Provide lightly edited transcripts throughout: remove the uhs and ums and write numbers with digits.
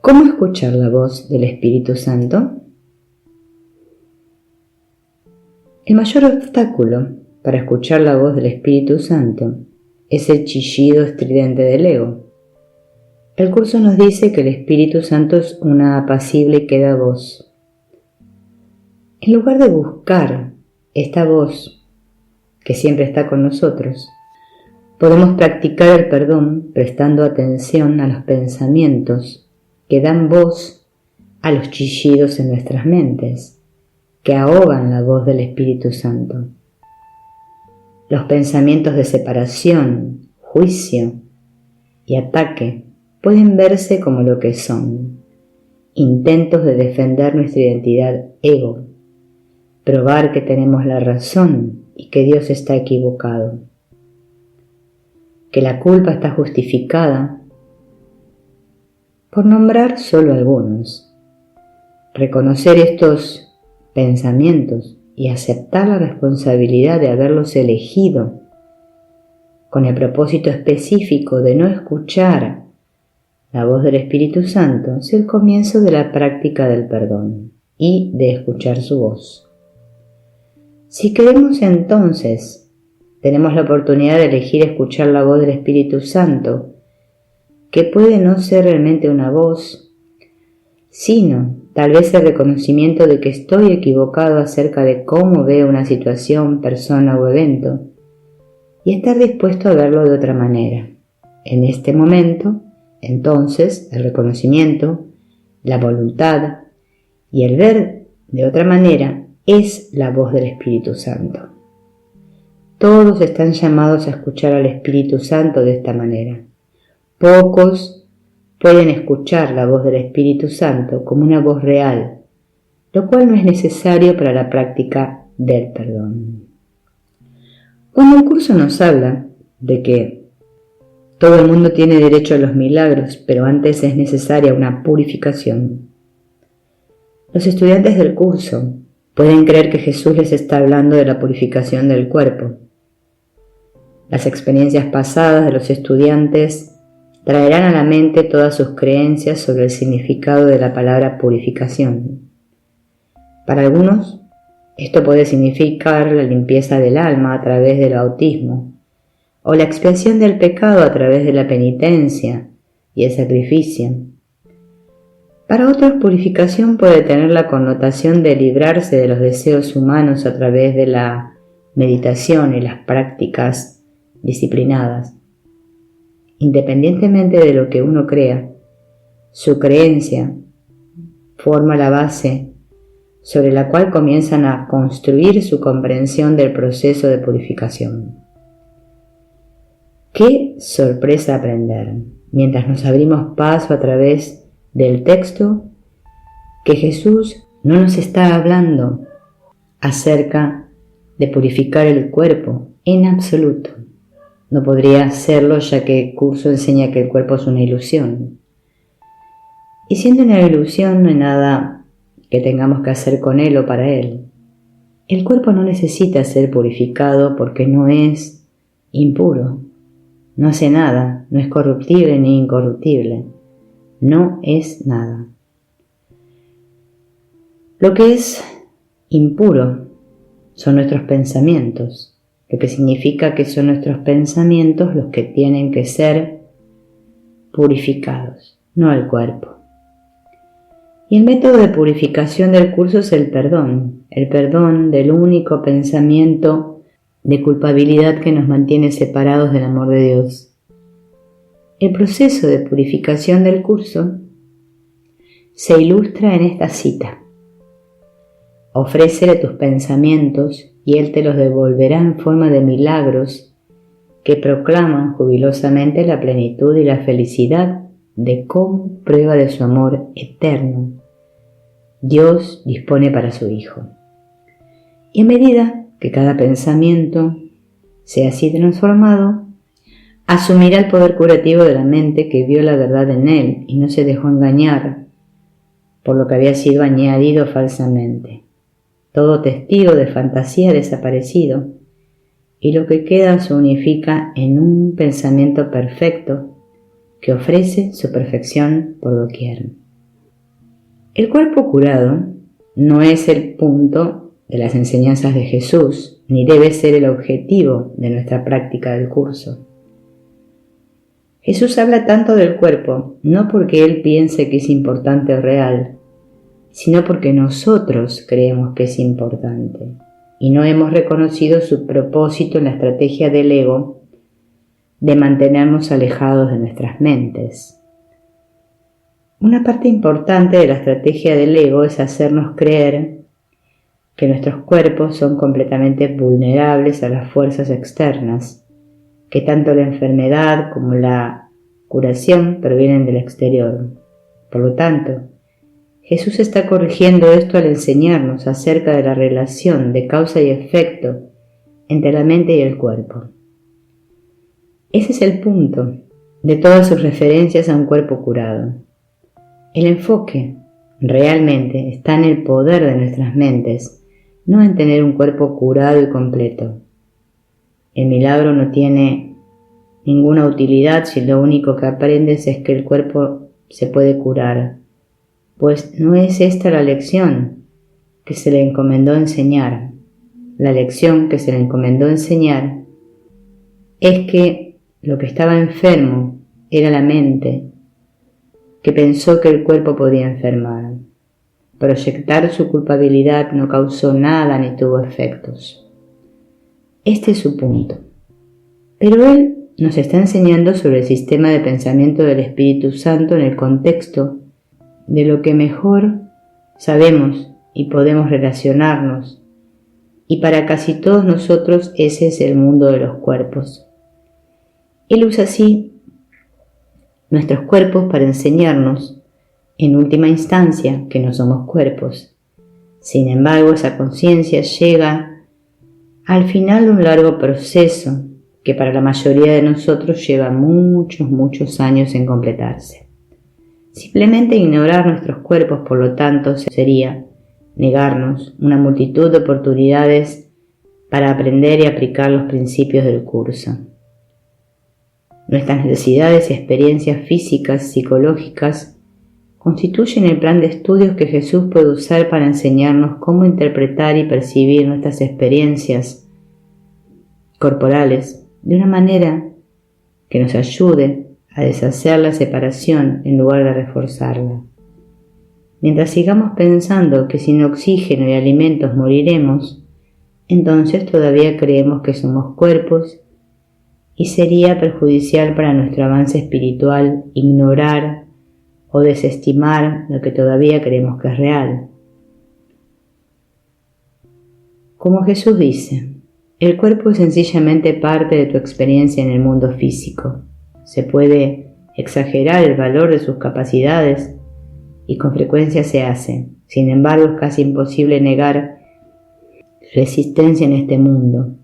¿Cómo escuchar la voz del Espíritu Santo? El mayor obstáculo para escuchar la voz del Espíritu Santo es el chillido estridente del ego. El curso nos dice que el Espíritu Santo es una apacible y queda voz. En lugar de buscar esta voz que siempre está con nosotros, podemos practicar el perdón prestando atención a los pensamientos que dan voz a los chillidos en nuestras mentes, que ahogan la voz del Espíritu Santo. Los pensamientos de separación, juicio y ataque pueden verse como lo que son: intentos de defender nuestra identidad ego, probar que tenemos la razón y que Dios está equivocado, que la culpa está justificada, por nombrar solo algunos. Reconocer estos pensamientos y aceptar la responsabilidad de haberlos elegido con el propósito específico de no escuchar la voz del Espíritu Santo es el comienzo de la práctica del perdón y de escuchar su voz. Si queremos, entonces, tenemos la oportunidad de elegir escuchar la voz del Espíritu Santo, que puede no ser realmente una voz, sino tal vez el reconocimiento de que estoy equivocado acerca de cómo veo una situación, persona o evento, y estar dispuesto a verlo de otra manera. En este momento, entonces, el reconocimiento, la voluntad y el ver de otra manera es la voz del Espíritu Santo. Todos están llamados a escuchar al Espíritu Santo de esta manera. Pocos pueden escuchar la voz del Espíritu Santo como una voz real, lo cual no es necesario para la práctica del perdón. Cuando el curso nos habla de que todo el mundo tiene derecho a los milagros, pero antes es necesaria una purificación, los estudiantes del curso pueden creer que Jesús les está hablando de la purificación del cuerpo. Las experiencias pasadas de los estudiantes traerán a la mente todas sus creencias sobre el significado de la palabra purificación. Para algunos, esto puede significar la limpieza del alma a través del bautismo, o la expiación del pecado a través de la penitencia y el sacrificio. Para otros, purificación puede tener la connotación de librarse de los deseos humanos a través de la meditación y las prácticas disciplinadas. Independientemente de lo que uno crea, su creencia forma la base sobre la cual comienzan a construir su comprensión del proceso de purificación. ¡Qué sorpresa aprender, mientras nos abrimos paso a través del texto, que Jesús no nos está hablando acerca de purificar el cuerpo en absoluto? No podría hacerlo, ya que el curso enseña que el cuerpo es una ilusión. Y siendo una ilusión, no hay nada que tengamos que hacer con él o para él. El cuerpo no necesita ser purificado porque no es impuro. No hace nada, no es corruptible ni incorruptible. No es nada. Lo que es impuro son nuestros pensamientos, lo que significa que son nuestros pensamientos los que tienen que ser purificados, no el cuerpo. Y el método de purificación del curso es el perdón del único pensamiento de culpabilidad que nos mantiene separados del amor de Dios. El proceso de purificación del curso se ilustra en esta cita: ofrécele tus pensamientos y Él te los devolverá en forma de milagros que proclaman jubilosamente la plenitud y la felicidad de cómo prueba de su amor eterno Dios dispone para su Hijo. Y a medida que cada pensamiento sea así transformado, asumirá el poder curativo de la mente que vio la verdad en él y no se dejó engañar por lo que había sido añadido falsamente. Todo testigo de fantasía desaparecido y lo que queda se unifica en un pensamiento perfecto que ofrece su perfección por doquier. El cuerpo curado no es el punto de las enseñanzas de Jesús, ni debe ser el objetivo de nuestra práctica del curso. Jesús habla tanto del cuerpo no porque Él piense que es importante o real, sino porque nosotros creemos que es importante y no hemos reconocido su propósito en la estrategia del ego de mantenernos alejados de nuestras mentes. Una parte importante de la estrategia del ego es hacernos creer que nuestros cuerpos son completamente vulnerables a las fuerzas externas, que tanto la enfermedad como la curación provienen del exterior. Por lo tanto, Jesús está corrigiendo esto al enseñarnos acerca de la relación de causa y efecto entre la mente y el cuerpo. Ese es el punto de todas sus referencias a un cuerpo curado. El enfoque realmente está en el poder de nuestras mentes, no en tener un cuerpo curado y completo. El milagro no tiene ninguna utilidad si lo único que aprendes es que el cuerpo se puede curar, pues no es esta la lección que se le encomendó enseñar. La lección que se le encomendó enseñar es que lo que estaba enfermo era la mente, que pensó que el cuerpo podía enfermar. Proyectar su culpabilidad no causó nada ni tuvo efectos. Este es su punto. Pero él nos está enseñando sobre el sistema de pensamiento del Espíritu Santo en el contexto de lo que mejor sabemos y podemos relacionarnos, y para casi todos nosotros ese es el mundo de los cuerpos. Él usa así nuestros cuerpos para enseñarnos, en última instancia, que no somos cuerpos. Sin embargo, esa conciencia llega al final de un largo proceso que para la mayoría de nosotros lleva muchos años en completarse. Simplemente ignorar nuestros cuerpos, por lo tanto, sería negarnos una multitud de oportunidades para aprender y aplicar los principios del curso. Nuestras necesidades y experiencias físicas, psicológicas, constituyen el plan de estudios que Jesús puede usar para enseñarnos cómo interpretar y percibir nuestras experiencias corporales de una manera que nos ayude a deshacer la separación en lugar de reforzarla. Mientras sigamos pensando que sin oxígeno y alimentos moriremos, entonces todavía creemos que somos cuerpos y sería perjudicial para nuestro avance espiritual ignorar o desestimar lo que todavía creemos que es real. Como Jesús dice, el cuerpo es sencillamente parte de tu experiencia en el mundo físico. Se puede exagerar el valor de sus capacidades y con frecuencia se hace. Sin embargo, es casi imposible negar su existencia en este mundo.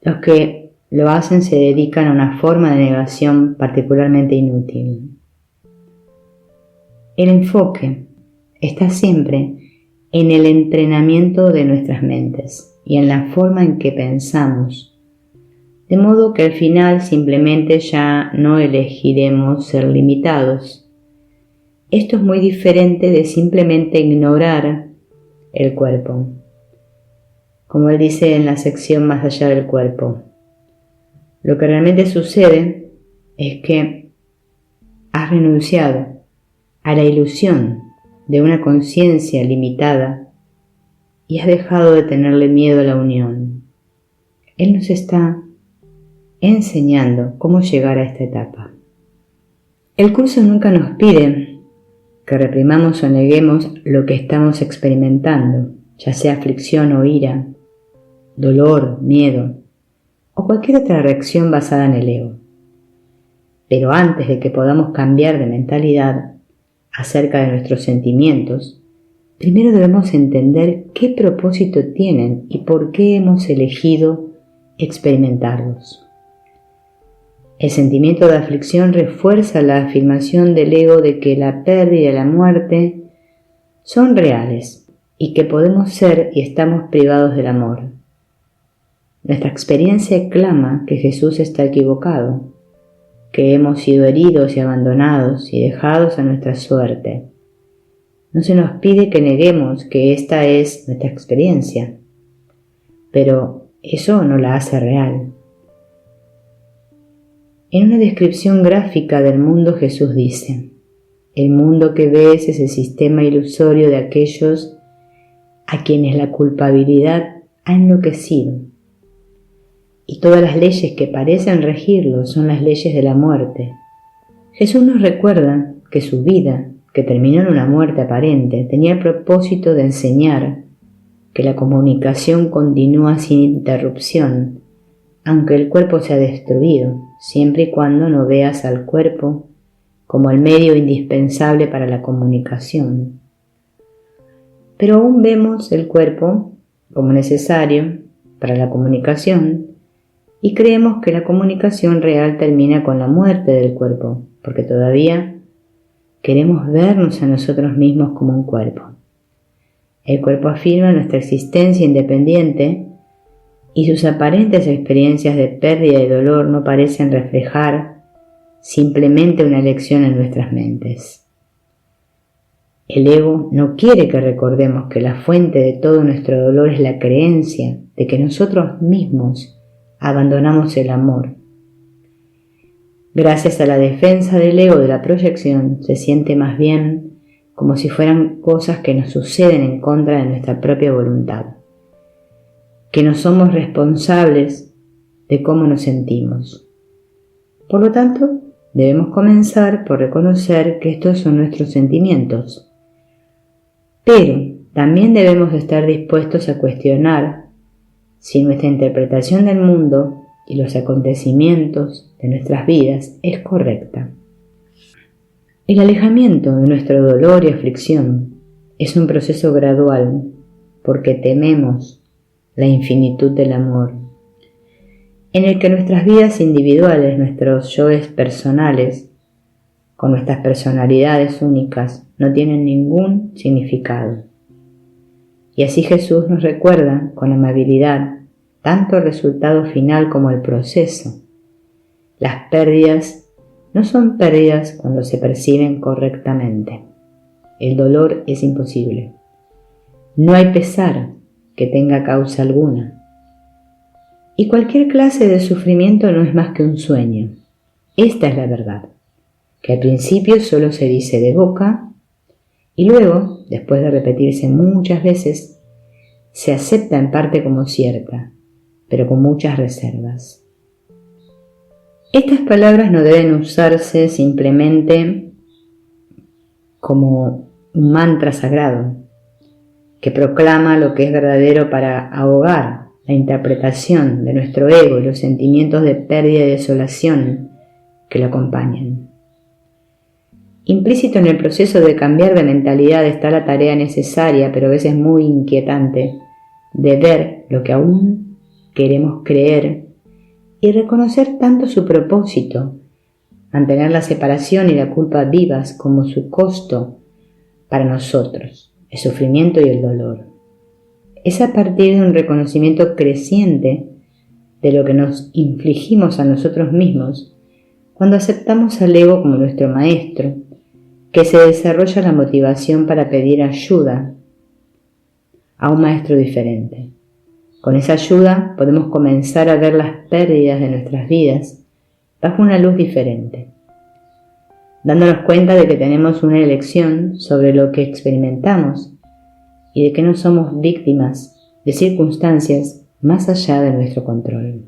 Los que lo hacen se dedican a una forma de negación particularmente inútil. El enfoque está siempre en el entrenamiento de nuestras mentes y en la forma en que pensamos, de modo que al final simplemente ya no elegiremos ser limitados. Esto es muy diferente de simplemente ignorar el cuerpo. Como él dice en la sección Más allá del cuerpo, lo que realmente sucede es que has renunciado a la ilusión de una conciencia limitada y has dejado de tenerle miedo a la unión. Él nos está enseñando cómo llegar a esta etapa. El curso nunca nos pide que reprimamos o neguemos lo que estamos experimentando, ya sea aflicción o ira, dolor, miedo o cualquier otra reacción basada en el ego. Pero antes de que podamos cambiar de mentalidad acerca de nuestros sentimientos, primero debemos entender qué propósito tienen y por qué hemos elegido experimentarlos. El sentimiento de aflicción refuerza la afirmación del ego de que la pérdida y la muerte son reales y que podemos ser y estamos privados del amor. nuestra experiencia clama que Jesús está equivocado, que hemos sido heridos y abandonados y dejados a nuestra suerte. No se nos pide que neguemos que esta es nuestra experiencia, pero eso no la hace real. En una descripción gráfica del mundo, Jesús dice: el mundo que ves es el sistema ilusorio de aquellos a quienes la culpabilidad ha enloquecido, y todas las leyes que parecen regirlo son las leyes de la muerte. Jesús nos recuerda que su vida, que terminó en una muerte aparente, tenía el propósito de enseñar que la comunicación continúa sin interrupción, aunque el cuerpo sea destruido, siempre y cuando no veas al cuerpo como el medio indispensable para la comunicación. Pero aún vemos el cuerpo como necesario para la comunicación y creemos que la comunicación real termina con la muerte del cuerpo, porque todavía queremos vernos a nosotros mismos como un cuerpo. El cuerpo afirma nuestra existencia independiente y sus aparentes experiencias de pérdida y dolor no parecen reflejar simplemente una elección en nuestras mentes. El ego no quiere que recordemos que la fuente de todo nuestro dolor es la creencia de que nosotros mismos abandonamos el amor. Gracias a la defensa del ego de la proyección, se siente más bien como si fueran cosas que nos suceden en contra de nuestra propia voluntad, que no somos responsables de cómo nos sentimos. Por lo tanto, debemos comenzar por reconocer que estos son nuestros sentimientos, pero también debemos estar dispuestos a cuestionar si nuestra interpretación del mundo y los acontecimientos de nuestras vidas es correcta. El alejamiento de nuestro dolor y aflicción es un proceso gradual porque tememos la infinitud del amor, en el que nuestras vidas individuales, nuestros yoes personales, con nuestras personalidades únicas, no tienen ningún significado. Y así Jesús nos recuerda con amabilidad tanto el resultado final como el proceso. Las pérdidas no son pérdidas cuando se perciben correctamente. El dolor es imposible. No hay pesar que tenga causa alguna. Y cualquier clase de sufrimiento no es más que un sueño. Esta es la verdad, que al principio solo se dice de boca y luego, después de repetirse muchas veces, se acepta en parte como cierta, pero con muchas reservas. Estas palabras no deben usarse simplemente como un mantra sagrado que proclama lo que es verdadero para ahogar la interpretación de nuestro ego y los sentimientos de pérdida y desolación que lo acompañan. Implícito en el proceso de cambiar de mentalidad está la tarea necesaria, pero a veces muy inquietante, de ver lo que aún queremos creer y reconocer tanto su propósito, mantener la separación y la culpa vivas como su costo para nosotros, el sufrimiento y el dolor. Es a partir de un reconocimiento creciente de lo que nos infligimos a nosotros mismos cuando aceptamos al ego como nuestro maestro, que se desarrolla la motivación para pedir ayuda a un maestro diferente. Con esa ayuda podemos comenzar a ver las pérdidas de nuestras vidas bajo una luz diferente, dándonos cuenta de que tenemos una elección sobre lo que experimentamos y de que no somos víctimas de circunstancias más allá de nuestro control.